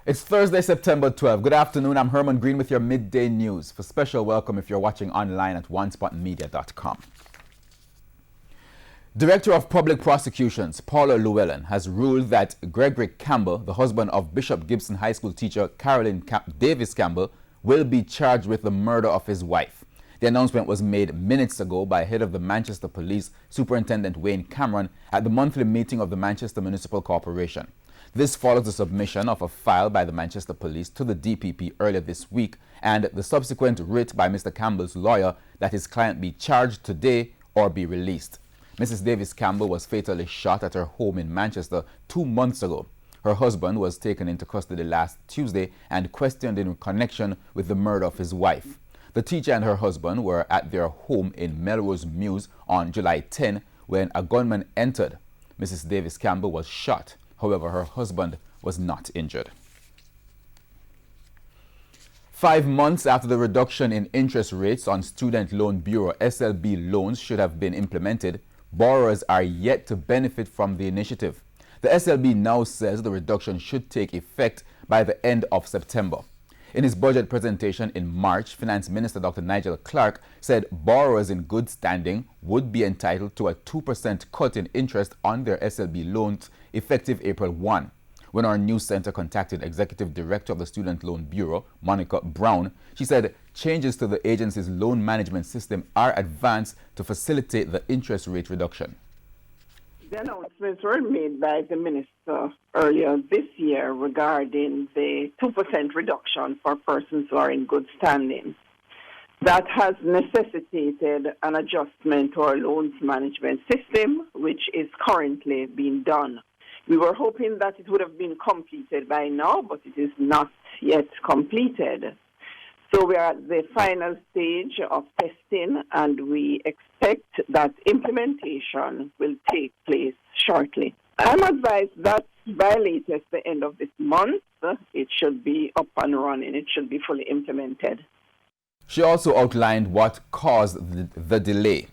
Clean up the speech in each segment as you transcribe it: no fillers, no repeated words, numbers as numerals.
It's Thursday, September 12th. Good afternoon. I'm Herman Green with your midday news. For special welcome if you're watching online at onespotmedia.com. Director of Public Prosecutions, Paula Llewellyn, has ruled that Gregory Campbell, the husband of Bishop Gibson High School teacher Carolyn Davis Campbell, will be charged with the murder of his wife. The announcement was made minutes ago by head of the Manchester Police, Superintendent Wayne Cameron, at the monthly meeting of the Manchester Municipal Corporation. This follows the submission of a file by the Manchester Police to the DPP earlier this week and the subsequent writ by Mr. Campbell's lawyer that his client be charged today or be released. Mrs. Davis Campbell was fatally shot at her home in Manchester 2 months ago. Her husband was taken into custody last Tuesday and questioned in connection with the murder of his wife. The teacher and her husband were at their home in Melrose Mews on July 10 when a gunman entered. Mrs. Davis Campbell was shot. However, her husband was not injured. 5 months after the reduction in interest rates on Student Loan Bureau (SLB) loans should have been implemented, borrowers are yet to benefit from the initiative. The SLB now says the reduction should take effect by the end of September. In his budget presentation in March, Finance Minister Dr. Nigel Clarke said borrowers in good standing would be entitled to a 2% cut in interest on their SLB loans effective April 1. When our news center contacted Executive Director of the Student Loan Bureau, Monica Brown, she said changes to the agency's loan management system are advanced to facilitate the interest rate reduction. The announcements were made by the minister earlier this year regarding the 2% reduction for persons who are in good standing. That has necessitated an adjustment to our loans management system, which is currently being done. We were hoping that it would have been completed by now, but it is not yet completed. So we are at the final stage of testing, and we expect that implementation will take place shortly. I'm advised that by latest the end of this month, it should be up and running. It should be fully implemented. She also outlined what caused the delay.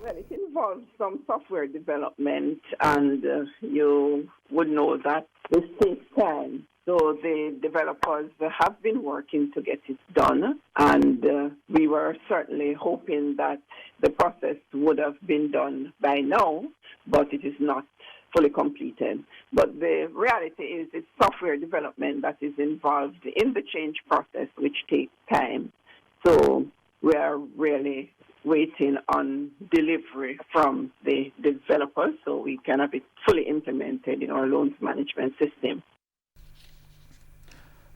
Well, it involves some software development, and you would know that this takes time. So the developers have been working to get it done, and we were certainly hoping that the process would have been done by now, but it is not fully completed. But the reality is it's software development that is involved in the change process, which takes time. So we are really waiting on delivery from the developers so we can have it fully implemented in our loans management system.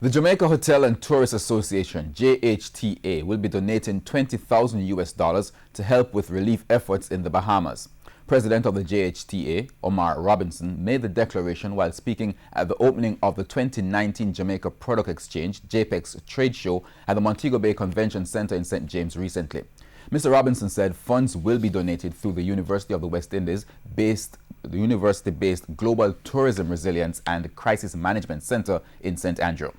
The Jamaica Hotel and Tourist Association, JHTA, will be donating $20,000 to help with relief efforts in the Bahamas. President of the JHTA, Omar Robinson, made the declaration while speaking at the opening of the 2019 Jamaica Product Exchange, JPEX trade show at the Montego Bay Convention Center in St. James recently. Mr. Robinson said funds will be donated through the University of the West Indies the university-based Global Tourism Resilience and Crisis Management Center in St. Andrew.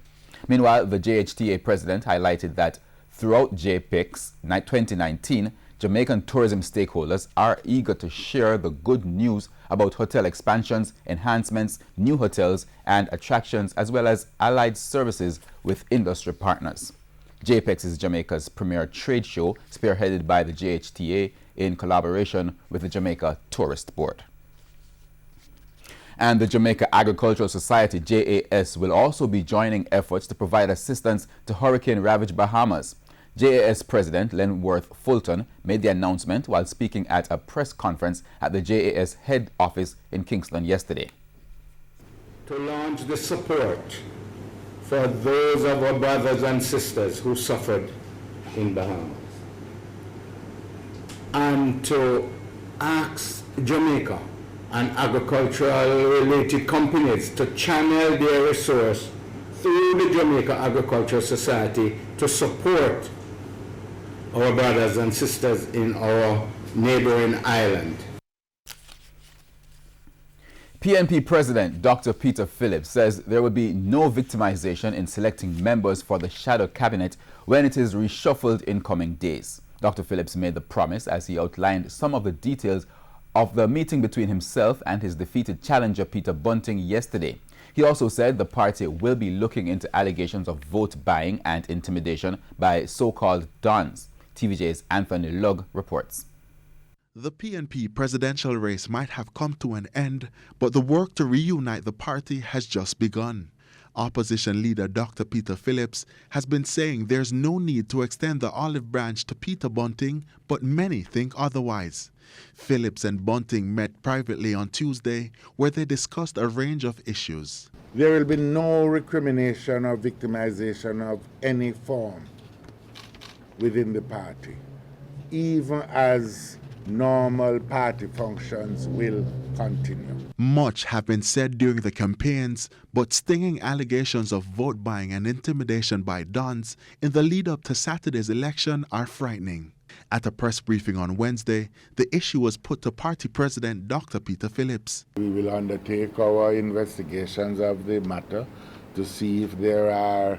Meanwhile, the JHTA president highlighted that throughout JPEX 2019, Jamaican tourism stakeholders are eager to share the good news about hotel expansions, enhancements, new hotels and attractions, as well as allied services with industry partners. JPEX is Jamaica's premier trade show, spearheaded by the JHTA in collaboration with the Jamaica Tourist Board. And the Jamaica Agricultural Society, JAS, will also be joining efforts to provide assistance to hurricane-ravaged Bahamas. JAS President Lenworth Fulton made the announcement while speaking at a press conference at the JAS head office in Kingston yesterday. To launch the support for those of our brothers and sisters who suffered in Bahamas, and to ask Jamaica and agricultural related companies to channel their resource through the Jamaica Agricultural Society to support our brothers and sisters in our neighboring island. PNP President Dr. Peter Phillips says there will be no victimization in selecting members for the shadow cabinet when it is reshuffled in coming days. Dr. Phillips made the promise as he outlined some of the details of the meeting between himself and his defeated challenger Peter Bunting yesterday. He also said the party will be looking into allegations of vote buying and intimidation by so-called dons. TVJ's Anthony Lugg reports. The PNP presidential race might have come to an end, but the work to reunite the party has just begun. Opposition leader Dr. Peter Phillips has been saying there's no need to extend the olive branch to Peter Bunting, but many think otherwise. Phillips and Bunting met privately on Tuesday, where they discussed a range of issues. There will be no recrimination or victimization of any form within the party, even as normal party functions will continue. Much have been said during the campaigns, but stinging allegations of vote buying and intimidation by dons in the lead-up to Saturday's election are frightening. At a press briefing on Wednesday, the issue was put to party president Dr. Peter Phillips. We will undertake our investigations of the matter to see if there are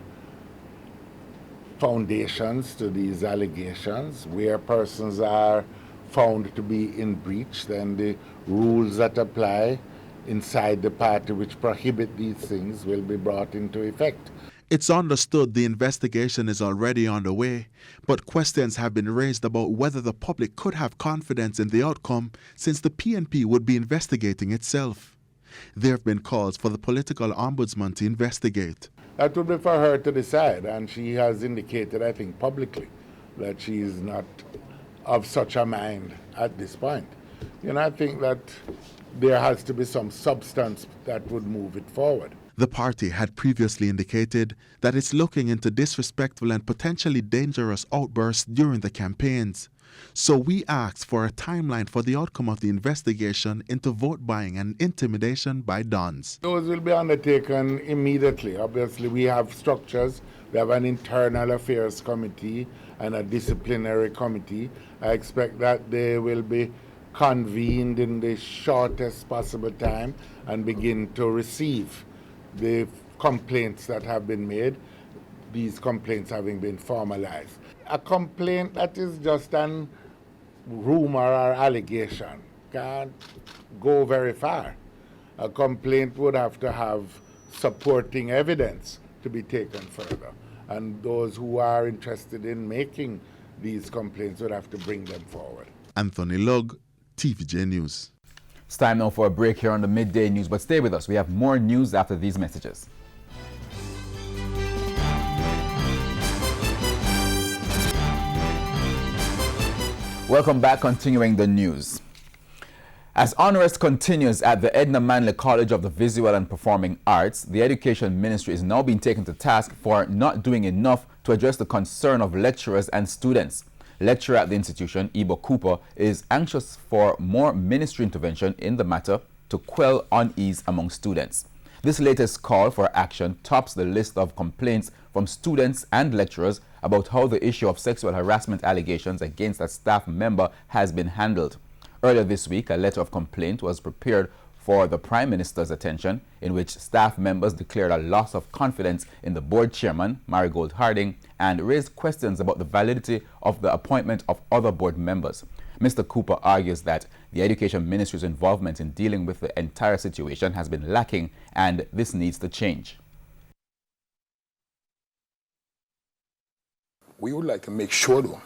foundations to these allegations. Where persons are found to be in breach, then the rules that apply inside the party which prohibit these things will be brought into effect. It's understood the investigation is already underway, but questions have been raised about whether the public could have confidence in the outcome since the PNP would be investigating itself. There have been calls for the political ombudsman to investigate. That would be for her to decide, and she has indicated, I think, publicly that she is not of such a mind at this point. I think that there has to be some substance that would move it forward. The party had previously indicated that it's looking into disrespectful and potentially dangerous outbursts during the campaigns. So we asked for a timeline for the outcome of the investigation into vote buying and intimidation by dons. Those will be undertaken immediately. Obviously, we have structures. We have an internal affairs committee and a disciplinary committee. I expect that they will be convened in the shortest possible time and begin to receive the complaints that have been made, these complaints having been formalized. A complaint that is just an rumor or allegation can't go very far. A complaint would have to have supporting evidence to be taken further. And those who are interested in making these complaints would have to bring them forward. Anthony Lugg, TVJ News. It's time now for a break here on the Midday News, but stay with us. We have more news after these messages. Welcome back, continuing the news. As unrest continues at the Edna Manley College of the Visual and Performing Arts, the Education Ministry is now being taken to task for not doing enough to address the concern of lecturers and students. Lecturer at the institution, Ibo Cooper, is anxious for more ministry intervention in the matter to quell unease among students. This latest call for action tops the list of complaints from students and lecturers about how the issue of sexual harassment allegations against a staff member has been handled. Earlier this week, a letter of complaint was prepared for the Prime Minister's attention, in which staff members declared a loss of confidence in the board chairman, Marigold Harding, and raised questions about the validity of the appointment of other board members. Mr. Cooper argues that the Education Ministry's involvement in dealing with the entire situation has been lacking, and this needs to change. We would like to make sure, though,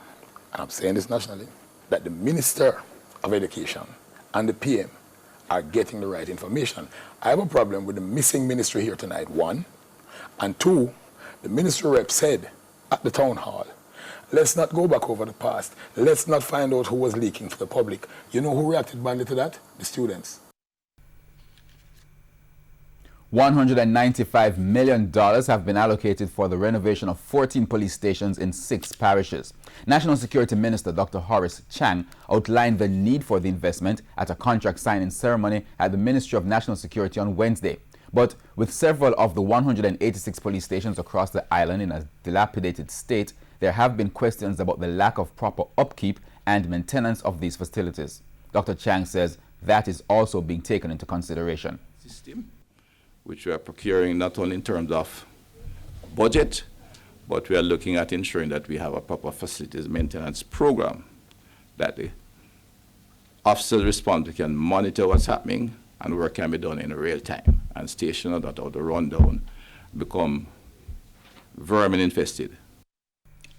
and I'm saying this nationally, that the Minister of Education and the PM are getting the right information. I have a problem with the missing ministry here tonight, one. And two, the ministry rep said at the town hall, let's not go back over the past. Let's not find out who was leaking to the public. You know who reacted badly to that? The students. $195 million have been allocated for the renovation of 14 police stations in 6 parishes. National Security Minister Dr. Horace Chang outlined the need for the investment at a contract signing ceremony at the Ministry of National Security on Wednesday. But with several of the 186 police stations across the island in a dilapidated state, there have been questions about the lack of proper upkeep and maintenance of these facilities. Dr. Chang says that is also being taken into consideration. System, which we are procuring not only in terms of budget, but we are looking at ensuring that we have a proper facilities maintenance program, that the officers responsible can monitor what's happening and work can be done in real time, and stations that are to run down become vermin infested.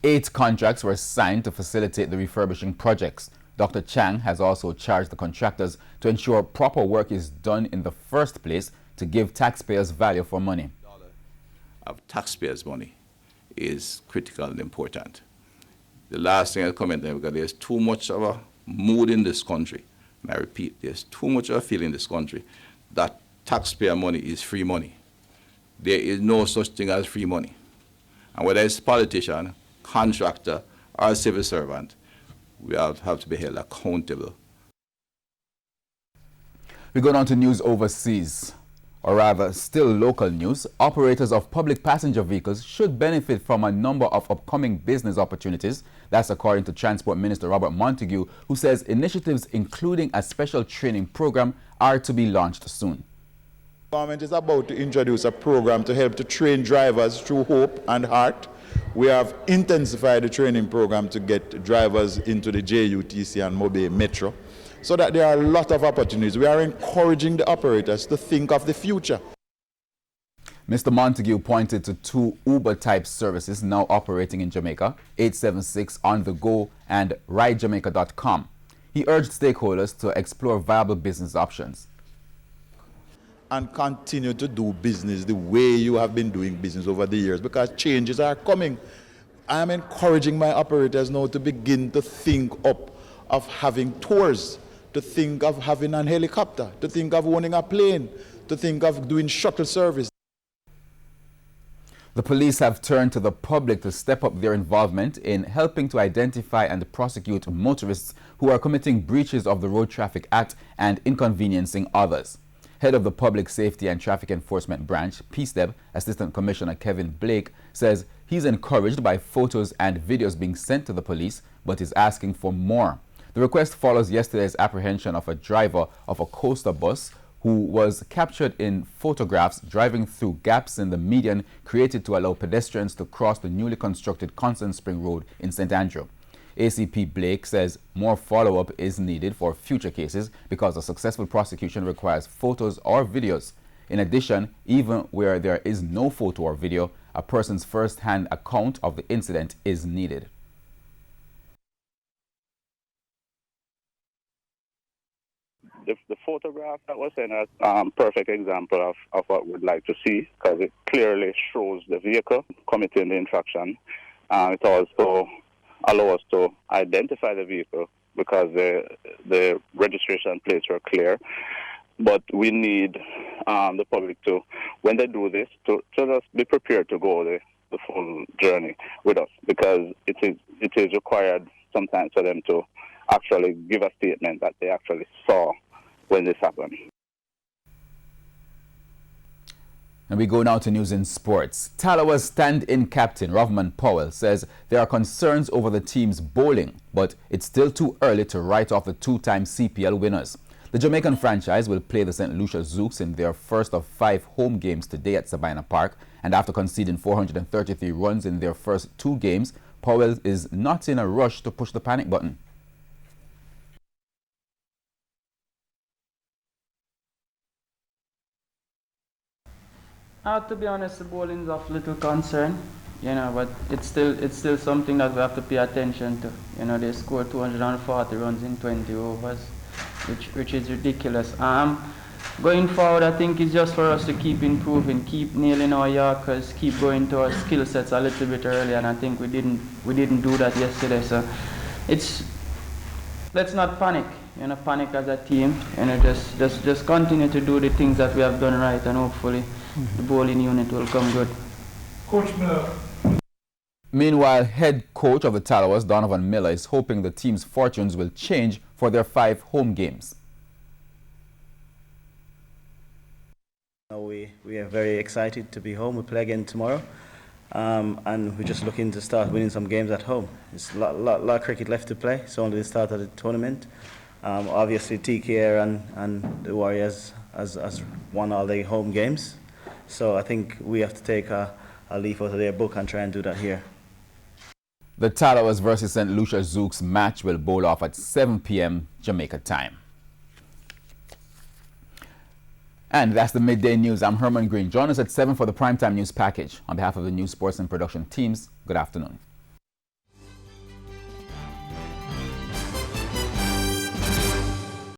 8 contracts were signed to facilitate the refurbishing projects. Dr. Chang has also charged the contractors to ensure proper work is done in the first place to give taxpayers value for money. Of taxpayers' money is critical and important. The last thing I'll comment on, because there's too much of a mood in this country, and I repeat, there's too much of a feel in this country that taxpayer money is free money. There is no such thing as free money. And whether it's politician, contractor, or civil servant, we have to be held accountable. We go on to news overseas, or rather still local news. Operators of public passenger vehicles should benefit from a number of upcoming business opportunities. That's according to Transport Minister Robert Montague, who says initiatives including a special training program are to be launched soon. The government is about to introduce a program to help to train drivers through Hope and Heart. We have intensified the training program to get drivers into the JUTC and Mobile Metro, so that there are a lot of opportunities. We are encouraging the operators to think of the future. Mr. Montague pointed to 2 Uber-type services now operating in Jamaica, 876 On The Go and RideJamaica.com. He urged stakeholders to explore viable business options. And continue to do business the way you have been doing business over the years, because changes are coming. I am encouraging my operators now to begin to think up of having tours, to think of having an helicopter, to think of owning a plane, to think of doing shuttle service. The police have turned to the public to step up their involvement in helping to identify and prosecute motorists who are committing breaches of the Road Traffic Act and inconveniencing others. Head of the Public Safety and Traffic Enforcement Branch, PSTEB, Assistant Commissioner Kevin Blake, says he's encouraged by photos and videos being sent to the police, but is asking for more. The request follows yesterday's apprehension of a driver of a coaster bus who was captured in photographs driving through gaps in the median created to allow pedestrians to cross the newly constructed Constant Spring Road in St. Andrew. ACP Blake says more follow-up is needed for future cases because a successful prosecution requires photos or videos. In addition, even where there is no photo or video, a person's first-hand account of the incident is needed. The photograph that was sent as a perfect example of what we'd like to see, because it clearly shows the vehicle committing the infraction. It also allows us to identify the vehicle because the registration plates were clear. But we need the public to, when they do this, to just be prepared to go the full journey with us, because it is required sometimes for them to actually give a statement that they actually saw when this happened. And we go now to news in sports. Talawa's stand-in captain, Rovman Powell, says there are concerns over the team's bowling, but it's still too early to write off the 2-time CPL winners. The Jamaican franchise will play the St. Lucia Zooks in their first of 5 home games today at Sabina Park, and after conceding 433 runs in their first 2 games, Powell is not in a rush to push the panic button. To be honest, the bowling is of little concern, but it's still something that we have to pay attention to. They scored 240 runs in 20 overs, which is ridiculous. Going forward, I think it's just for us to keep improving, keep nailing our Yorkers, keep going to our skill sets a little bit earlier, and I think we didn't do that yesterday. So let's not panic. Panic as a team, just continue to do the things that we have done right, and hopefully the bowling unit will come good. Coach Miller. Meanwhile, head coach of the Talawas, Donovan Miller, is hoping the team's fortunes will change for their 5 home games. We are very excited to be home. We play again tomorrow, and we're just looking to start winning some games at home. There's a lot of cricket left to play. It's only the start of the tournament. Obviously, TKR and the Warriors has won all their home games. So I think we have to take a leaf out of their book and try and do that here. The Tallowers versus St. Lucia Zouks match will bowl off at 7 p.m. Jamaica time. And that's the Midday News. I'm Herman Green. Join us at 7 for the Primetime News Package. On behalf of the News, Sports and Production teams, good afternoon.